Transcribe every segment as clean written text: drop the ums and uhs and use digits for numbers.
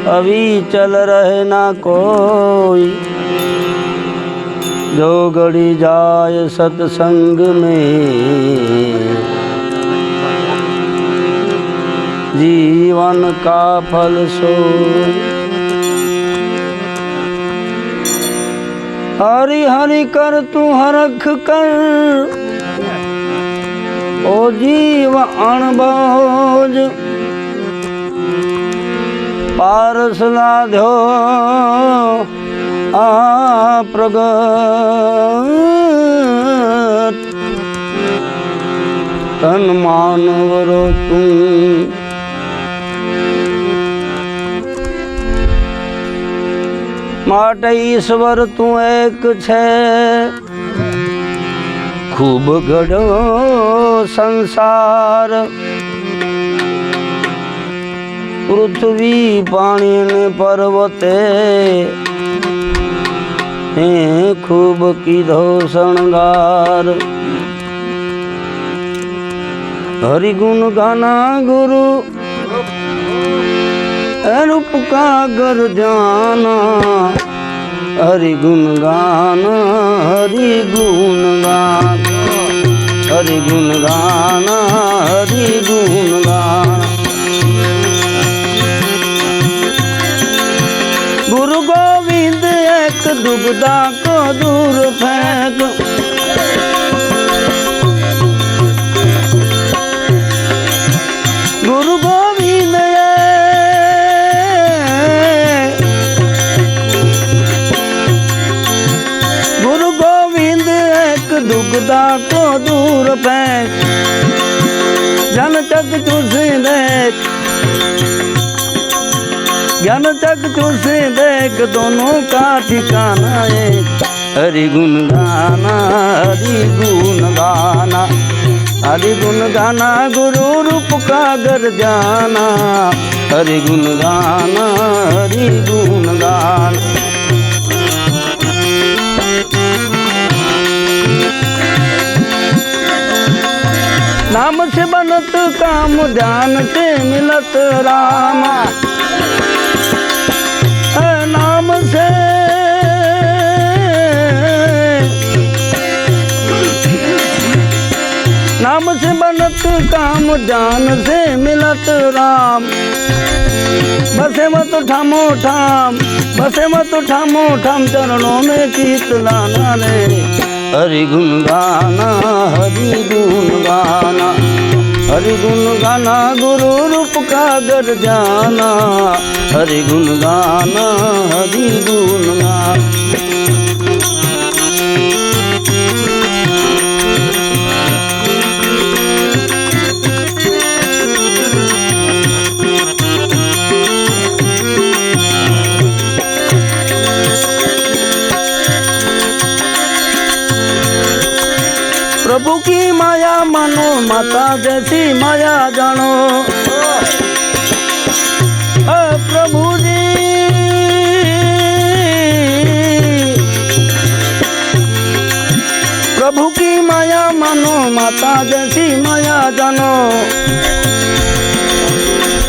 अभी चल रहे ना कोई, जो गड़ी जाए सत्संग में जीवन का फल सो। हरि हरि कर तू हरख कर, ओ जीव अणबोझ पारस लाध्यो आ प्रगट। तन मानवरो तू माटे ईश्वर तू एक छे, खूब गढ़ो संसार। पृथ्वी पानी ने पर्वते हैं खूब कीधो शृंगार। हरि गुण गाना गुरु रूप का गर जाना। हरि गुण गाना हरि गुण गाना, हरि गुण गाना हरि गुण गाना। गुरु गोविंद एक दुबदा को दूर फेंक, गुरु गोविंद गुरु गोविंद एक दुबदा को दूर फेंक। जन तक तुझे देख, ज्ञान तक तुझे देख, दोनों का ठिकाना एक। हरि गुण गाना हरि गुण गाना, हरि गुण गाना गुरु रूप का गर जाना। हरि गुण गाना हरि गुण गाना। नाम से बनत काम, ध्यान से मिलत राम। नाम से नाम से बनत काम, ध्यान से मिलत राम। बसे मत ठामो ठाम, बसे मत ठामो ठाम, चरणों में चित लाना रे। हरि गुण गाना हरि गुण गाना, हरि गुण गाना गुरु रूप का गर जाना। हरि गुण गाना हरि गुण गाना। प्रभु की माया मानो, माता जैसी माया जानो। प्रभु जी प्रभु की माया मानो, माता जैसी माया जानो।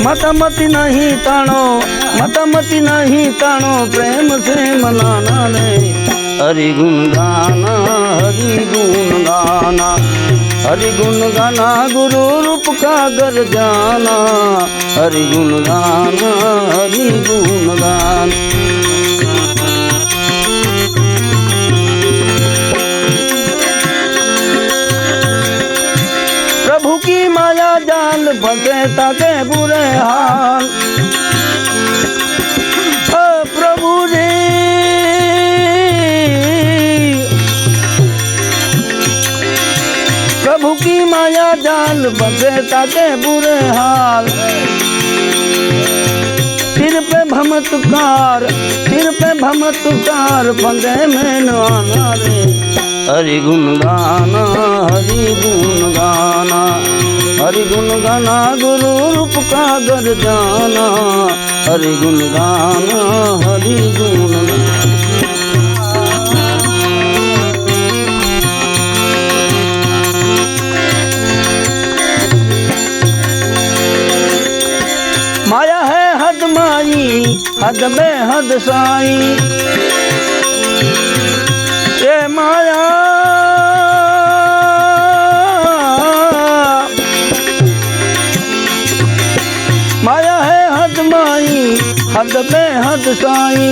मतमति नहीं तानो, मतमति नहीं तानो, प्रेम से मनाना रे। हरि गुण गाना हरि गुण गाना, हरि गुण गाना गुरु रूप का गर जाना। हरि गुण गाना हरि गुण गाना। प्रभु की माया जाल फंसे ताके बुरे हाल। प्रभु जी प्रभु की माया जाल बसे ताके बुरे हाल। सिर पे भमत्कार, सिर पे भमत्कार, फंदे में न आना रे। हरि गुण गाना हरि गुण गाना, हरि गुण गाना गुरु रूप का गर जाना। हरि गुण गाना हरि गुण गाना। माया है हद माई हद बेहद साई। ये माया माया है हद माई हद बेहद साई।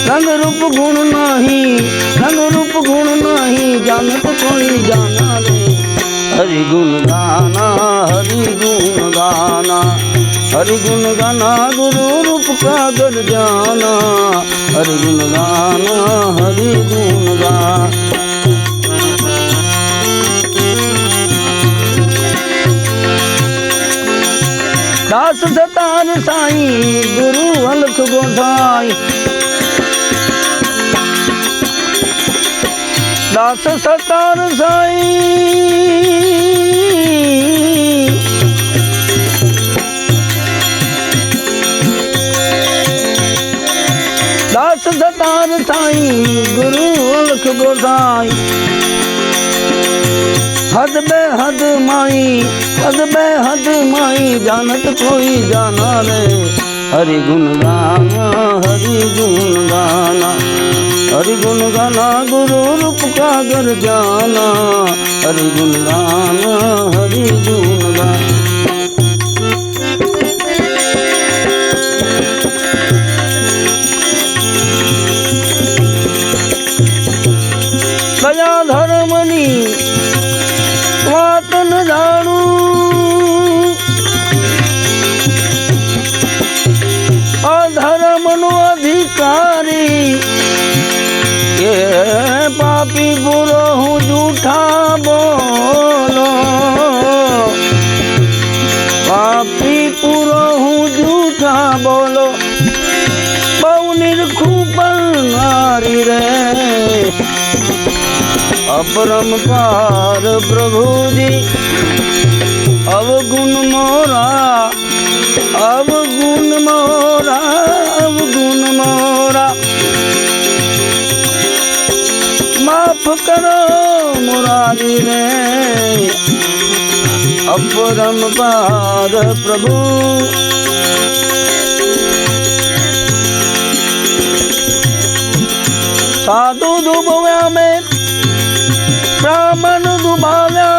रंग रूप गुण नहीं, रंग रूप गुण नहीं, जानत कोई जाना रे। हरि गुण गाना, हरि गुण गाना, हरि गुण गाना, गुरु रूप का गर जाना। हरि गुण गाना, हरि गुण गाना। दास सतार साईं गुरु अलख गोसाई। दास सतार साईं दास सतार साईं गुरु अलख गोसाई। हद बेहद माई हद बेहद माई, जानत कोई जाना रे। हरि गुण गाना, हरि गुण गाना, हरि गुण गाना, गुरु रूप का गर जाना। हरि गुण गाना, हरि गुण गाना। दया धर्मनी वात न जाणू, अधर्मनु अधिकारी। ये पापी बुरो हूँ झूठा बोलो, पापी पुरो हूँ झूठा बोलो। बहु निरखू पर नारी रे, अपरम पार प्रभु जी। अवगुण मोरा, अवगुण मोरा, अवगुण मोरा। माफ करो मुरारी रे, अपरम पार प्रभु। साधु दुबव्या में ब्राह्मण दुभाव्या,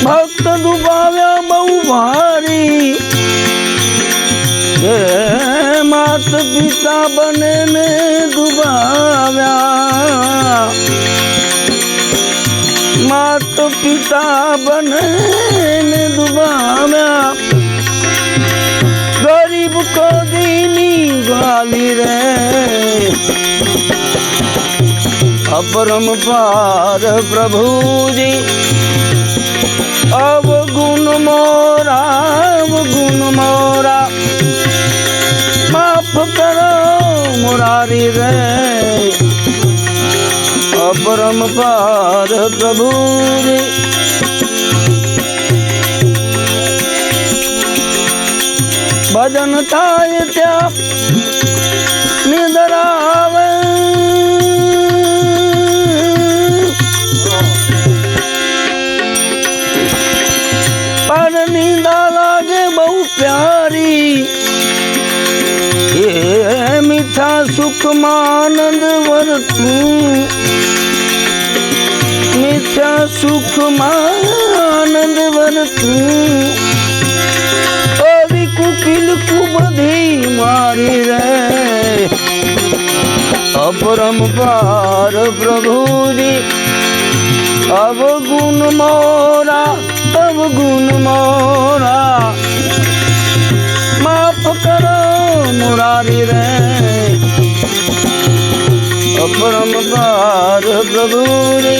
भक्त दुभाव्या बहु भारी। ये मात पिता बने ने दुभाव्या, मात पिता बने ने दुभाव्या। गरीब को दीनी गाली रे, अपरम पार प्रभु जी। अवगुण मोरा, अवगुण मोरा। माफ करो मुरारी रे, अपरम पार प्रभु जी। भजन थाय त्या निंदरा आवे, पर नींदा लागे बहु प्यारी। ये मीठा सुख मानंद वरतू, मीठा सुख मानंद वरतू। कुकिल कुबधी मारी रे, अपरम पार प्रभु जी। अवगुण मोरा, अवगुण मोरा। माफ करो मुरारी रे, अपरम पार प्रभु जी।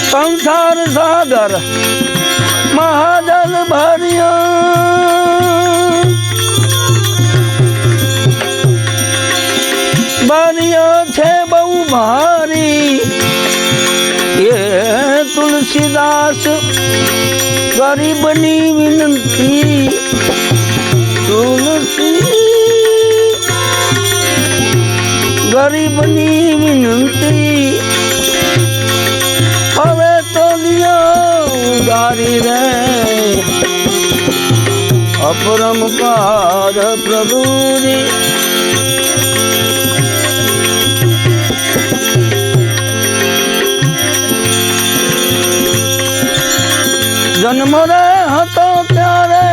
संसार सागर महाजल भरिया, भरिया छे बहु भारी। ये तुलसीदास गरीबनी विनंती, तुलसी ગરીબની વિનંતી હવે તો લિયો ઉગારી રે અપરંપાર પ્રભુજી જન્મ રે હતો ત્યારે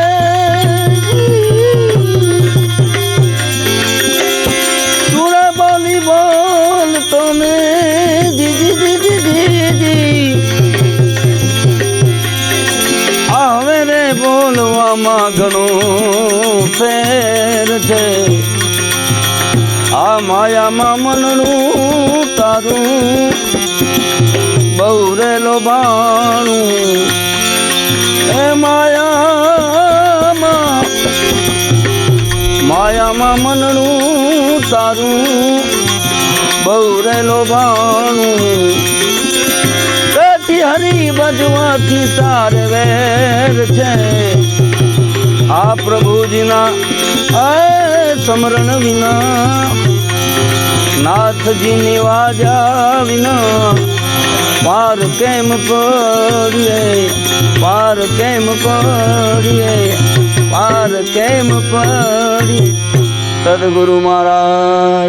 સુરે બોલી બોલતો ને જીજી જીજી હવે રે બોલવામાં ઘણું ફેર છે આ માયામાં મનનું તારું બહુ રે લોભાણું એ માયામાં મનનું તારું બહુ રે લોભાણું હરી બજવાથી તારે વેર છે આ પ્રભુજીના સ્મરણ વિના નાથજીની વાજા વિના પાર કેમ પડીએ પાર કેમ પડીએ પાર કેમ પડીએ સદગુરુ મહારાજ